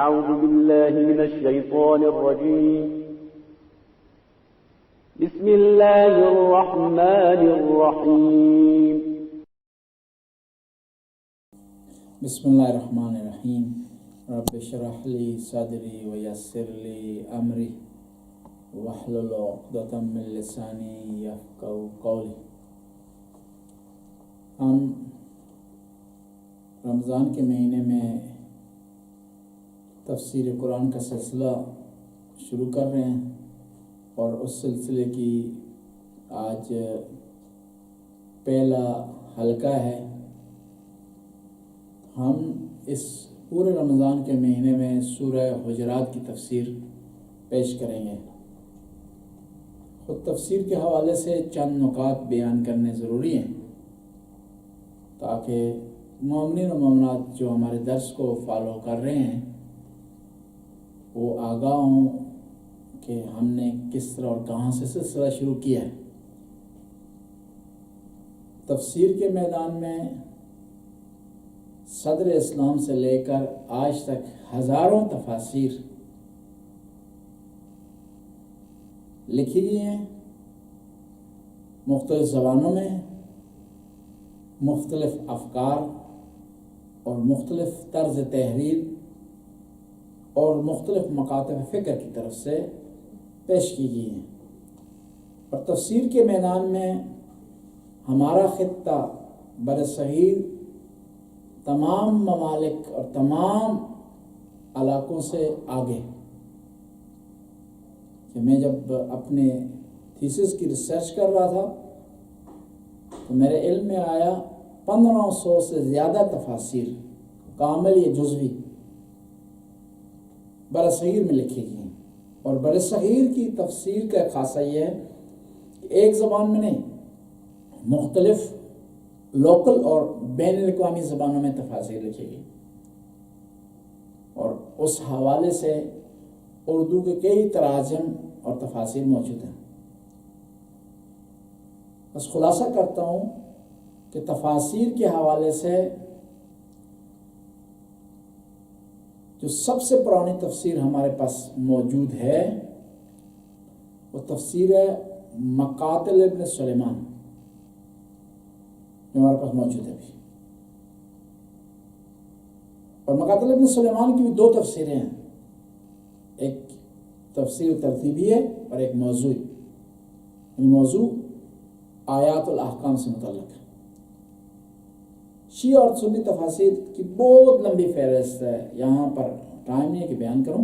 أعوذ بالله من الشيطان الرجيم بسم الله الرحمن الرحيم بسم اللہ الرحمن الرحیم رب اشرح لی صدری ویسر لی امری واحلل عقدۃ من لسانی یفقہوا قولی۔ ہم رمضان کے مہینے میں تفسیر قرآن کا سلسلہ شروع کر رہے ہیں اور اس سلسلے کی آج پہلا حلقہ ہے۔ ہم اس پورے رمضان کے مہینے میں سورہ حجرات کی تفسیر پیش کریں گے۔ خود تفسیر کے حوالے سے چند نکات بیان کرنے ضروری ہیں تاکہ مومنین و مومنات جو ہمارے درس کو فالو کر رہے ہیں وہ آگاہ ہوں کہ ہم نے کس طرح اور کہاں سے سلسلہ شروع کیا ہے۔ تفسیر کے میدان میں صدر اسلام سے لے کر آج تک ہزاروں تفاسیر لکھی گئی ہیں، مختلف زبانوں میں، مختلف افکار اور مختلف طرز تحریر اور مختلف مکاتب فکر کی طرف سے پیش کی گئی ہیں۔ اور تفسیر کے میدان میں ہمارا خطہ برصغیر تمام ممالک اور تمام علاقوں سے آگے۔ کہ میں جب اپنے تھیسس کی ریسرچ کر رہا تھا تو میرے علم میں آیا 1500 سے زیادہ تفاسیر کامل یا جزوی برصغیر میں لکھی گئی ہیں۔ اور برصغیر کی تفسیر کا خاصہ یہ ہے کہ ایک زبان میں نہیں، مختلف لوکل اور بین الاقوامی زبانوں میں تفاسیر لکھی گئی، اور اس حوالے سے اردو کے کئی تراجم اور تفاسیر موجود ہیں۔ بس خلاصہ کرتا ہوں کہ تفاسیر کے حوالے سے جو سب سے پرانی تفسیر ہمارے پاس موجود ہے وہ تفسیر ہے مقاتل ابن سلیمان، جو ہمارے پاس موجود ہے ابھی۔ اور مقاتل ابن سلیمان کی بھی دو تفسیریں ہیں، ایک تفسیر ترتیبی ہے اور ایک موضوعی۔ موضوع آیات الاحکام سے متعلق ہے۔ شیعہ اور سنی تفاسیر کی بہت لمبی فہرست ہے، یہاں پر ٹائم نہیں ہے کہ بیان کروں۔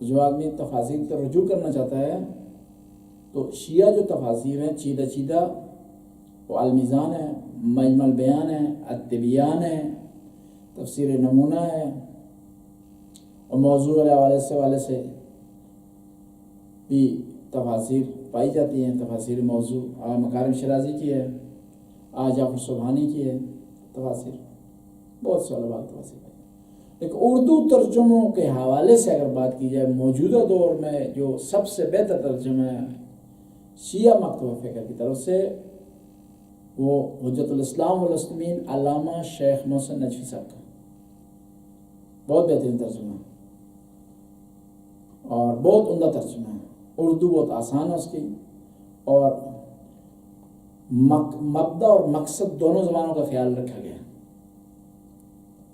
جو آدمی تفاسیر پر رجوع کرنا چاہتا ہے تو شیعہ جو تفاسیر ہیں چیدہ وہ المیزان ہے، مجمع البیان ہے، التبیان ہے، تفسیر نمونہ ہے، اور موضوع والے سے بھی تفاسیر پائی جاتی ہیں۔ تفاسیر موضوع مکارم شرازی کی ہے، جعفر سبحانی کی ہے، تفاسیر بہت سے علماء تفاسیر پائی۔ لیکن اردو ترجموں کے حوالے سے اگر بات کی جائے موجودہ دور میں جو سب سے بہتر ترجمہ ہے شیعہ مکتوب فکر کی طرف سے وہ حجت الاسلام والمسلمین علامہ شیخ محسن نجفی صاحب کا بہت بہترین ترجمہ ہے اور بہت عمدہ ترجمہ ہے۔ اردو بہت آسان ہے اس کی، اور مبدا اور مقصد دونوں زبانوں کا خیال رکھا گیا،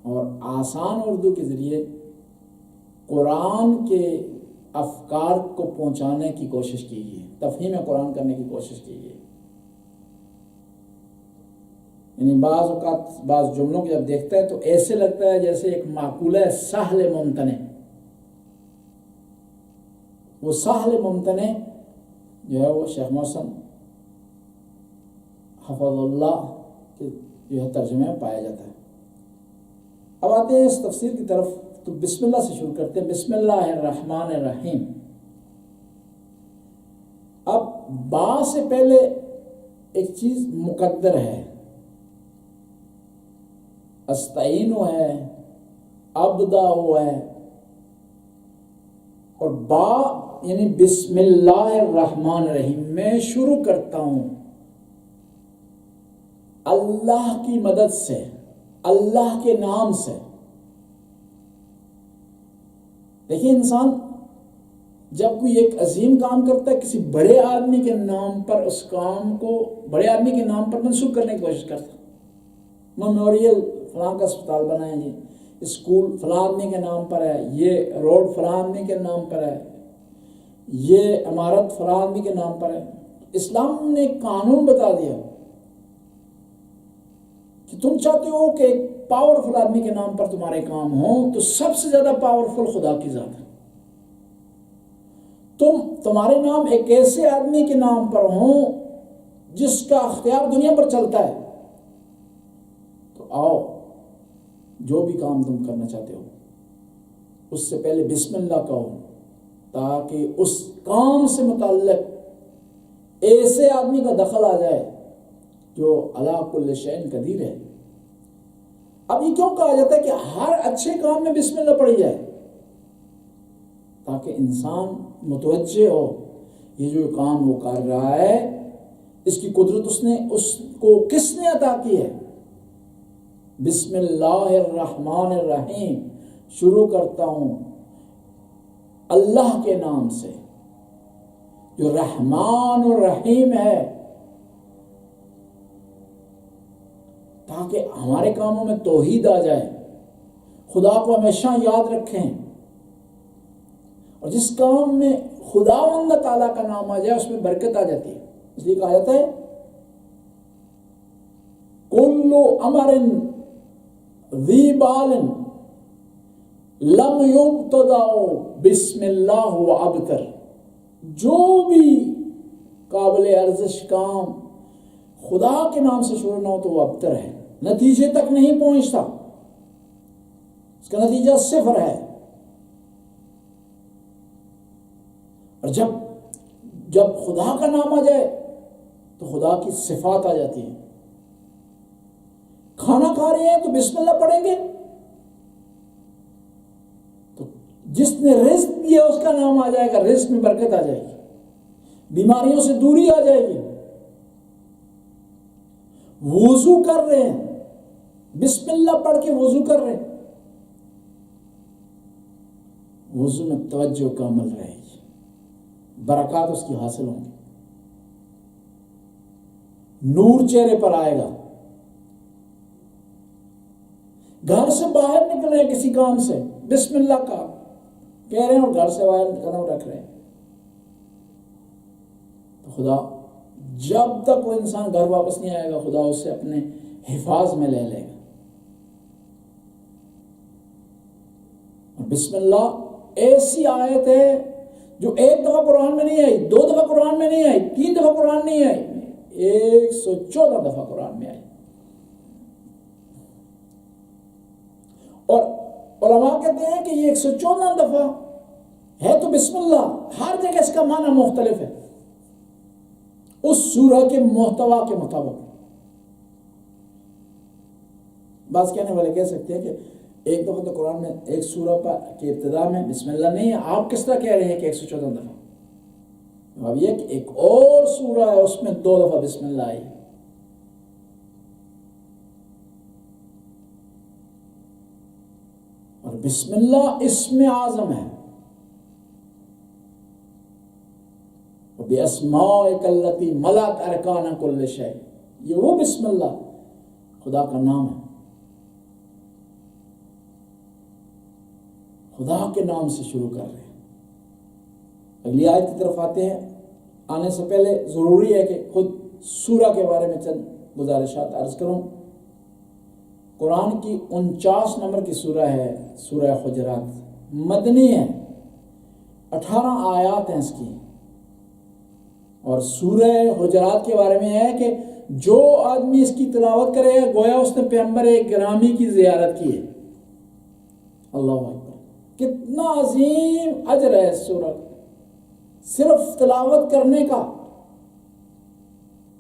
اور آسان اردو کے ذریعے قرآن کے افکار کو پہنچانے کی کوشش کی گئی ہے، تفہیم قرآن کرنے کی کوشش کی گئی ہے۔ یعنی بعض اوقات بعض جملوں کو جب دیکھتا ہے تو ایسے لگتا ہے جیسے ایک معقولہ سہل ممتنع، وہ سہل ممتنع جو ہے وہ شیخ محسن حفظ اللہ کے جو ہے ترجمے میں پایا جاتا ہے۔ اب آتے ہیں اس تفسیر کی طرف، تو بسم اللہ سے شروع کرتے ہیں۔ بسم اللہ الرحمن الرحیم۔ اب با سے پہلے ایک چیز مقدر ہے، استعینو ہے، ابدا ہے، اور با یعنی بسم اللہ الرحمن الرحیم، میں شروع کرتا ہوں اللہ کی مدد سے، اللہ کے نام سے۔ دیکھیں انسان جب کوئی ایک عظیم کام کرتا ہے کسی بڑے آدمی کے نام پر اس کام کو بڑے آدمی کے نام پر منسوخ کرنے کی کوشش کرتا ہے. میموریل فلاں کا اسپتال بنائیں جی, اسکول فلاں آدمی کے نام پر ہے, یہ روڈ فلاں آدمی کے نام پر ہے, یہ عمارت فلاں آدمی کے نام پر ہے. اسلام نے قانون بتا دیا کہ تم چاہتے ہو کہ ایک پاورفل آدمی کے نام پر تمہارے کام ہوں, تو سب سے زیادہ پاورفل خدا کی ذات ہے. تمہارے نام ایک ایسے آدمی کے نام پر ہوں جس کا اختیار دنیا پر چلتا ہے, تو آؤ جو بھی کام تم کرنا چاہتے ہو اس سے پہلے بسم اللہ کہو, تاکہ اس کام سے متعلق ایسے آدمی کا دخل آ جائے جو علی کل شیء قدیر ہے. اب یہ کیوں کہا جاتا ہے کہ ہر اچھے کام میں بسم اللہ پڑھی جائے؟ تاکہ انسان متوجہ ہو یہ جو کام وہ کر رہا ہے اس کی قدرت اس کو کس نے عطا کی ہے. بسم اللہ الرحمن الرحیم, شروع کرتا ہوں اللہ کے نام سے جو رحمان الرحیم ہے, تاکہ ہمارے کاموں میں توحید آ جائے, خدا کو ہمیشہ یاد رکھیں, اور جس کام میں خداوند تعالیٰ کا نام آ جائے اس میں برکت آ جاتی ہے. اس لیے کہا جاتا ہے کل امر ذی بال لم یبتدأ بسم اللہ و ابتر, جو بھی قابل ارزش کام خدا کے نام سے شروع نہ ہو تو وہ ابتر ہے, نتیجے تک نہیں پہنچتا, اس کا نتیجہ صفر ہے. اور جب خدا کا نام آ جائے تو خدا کی صفات آ جاتی ہیں. کھانا کھا رہے ہیں تو بسم اللہ پڑھیں گے تو جس نے رزق دیا اس کا نام آ جائے گا, رزق میں برکت آ جائے گی, بیماریوں سے دوری آ جائے گی. وضو کر رہے ہیں بسم اللہ پڑھ کے وضو کر رہے ہیں, وضو میں توجہ کا عمل رہے گی, برکات اس کی حاصل ہوں گی, نور چہرے پر آئے گا. گھر سے باہر نکل رہے ہیں کسی کام سے بسم اللہ کا کہہ رہے ہیں اور گھر سے باہر قدم رکھ رہے ہیں, تو خدا جب تک وہ انسان گھر واپس نہیں آئے گا خدا اسے اپنے حفاظ میں لے لے گا. اور بسم اللہ ایسی آیت ہے جو ایک دفعہ قرآن میں نہیں آئی, 2 دفعہ قرآن میں نہیں آئی, 3 دفعہ قرآن نہیں آئی, 114 دفعہ قرآن میں آئی. اور علماء کہتے ہیں کہ یہ 114 دفعہ ہے تو بسم اللہ, ہر جگہ اس کا معنی مختلف ہے اس سورہ کے محتوا کے مطابق. بعض کہنے والے کہہ سکتے ہیں کہ ایک دفعہ تو قرآن میں ایک سورہ کی ابتدا میں بسم اللہ نہیں ہے, آپ کس طرح کہہ رہے ہیں کہ 114 دفعہ؟ اب یہ کہ ایک اور سورہ ہے اس میں 2 دفعہ بسم اللہ آئی. اور بسم اللہ اسم اعظم ہے, بِأَسْمَائِكَ الَّتِي مَلَأَتْ أَرْكَانَ كُلِّ شَيْءٍ, یہ وہ بسم اللہ خدا کا نام ہے. خدا کے نام سے شروع کر رہے ہیں. اگلی آیت کی طرف آتے ہیں. آنے سے پہلے ضروری ہے کہ خود سورہ کے بارے میں چند گزارشات عرض کروں. قرآن کی 49 نمبر کی سورہ ہے سورہ حجرات, مدنی ہے, 18 آیات ہیں اس کی. اور سورہ حجرات کے بارے میں ہے کہ جو آدمی اس کی تلاوت کرے گویا اس نے پیغمبر گرامی کی زیارت کی ہے. اللہ اکبر, کتنا عظیم اجر ہے اس سورہ صرف تلاوت کرنے کا.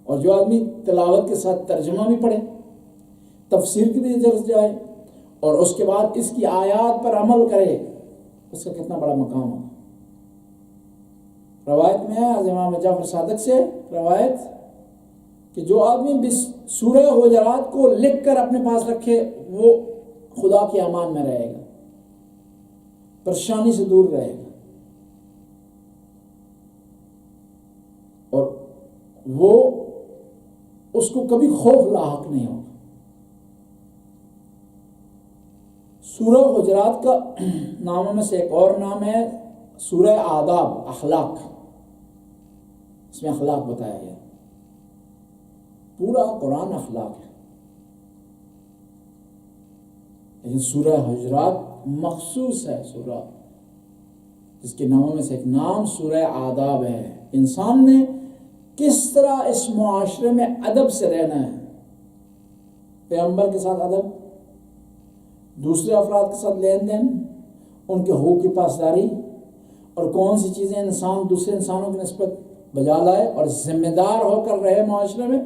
اور جو آدمی تلاوت کے ساتھ ترجمہ بھی پڑھے, تفسیر کی بھی درس جائے اور اس کے بعد اس کی آیات پر عمل کرے, اس کا کتنا بڑا مقام ہوگا. روایت میں ہے امام جعفر صادق سے روایت کہ جو آدمی سورہ حجرات کو لکھ کر اپنے پاس رکھے وہ خدا کی امان میں رہے گا. پریشانی سے دور رہے گا، اور وہ اس کو کبھی خوف لاحق نہیں ہوگا۔ سورہ حجرات کا ناموں میں سے ایک اور نام ہے سورہ آداب، اخلاق۔ اس میں اخلاق بتایا گیا، پورا قرآن اخلاق ہے، لیکن سورہ حجرات مخصوص ہے سورہ جس کے ناموں میں سے ایک نام سورہ آداب ہے۔ انسان نے کس طرح اس معاشرے میں ادب سے رہنا ہے، پیغمبر کے ساتھ ادب، دوسرے افراد کے ساتھ لین دین، ان کے حقوق کی پاسداری، اور کون سی چیزیں انسان دوسرے انسانوں کی نسبت بجا لائے اور ذمہ دار ہو کر رہے معاشرے میں،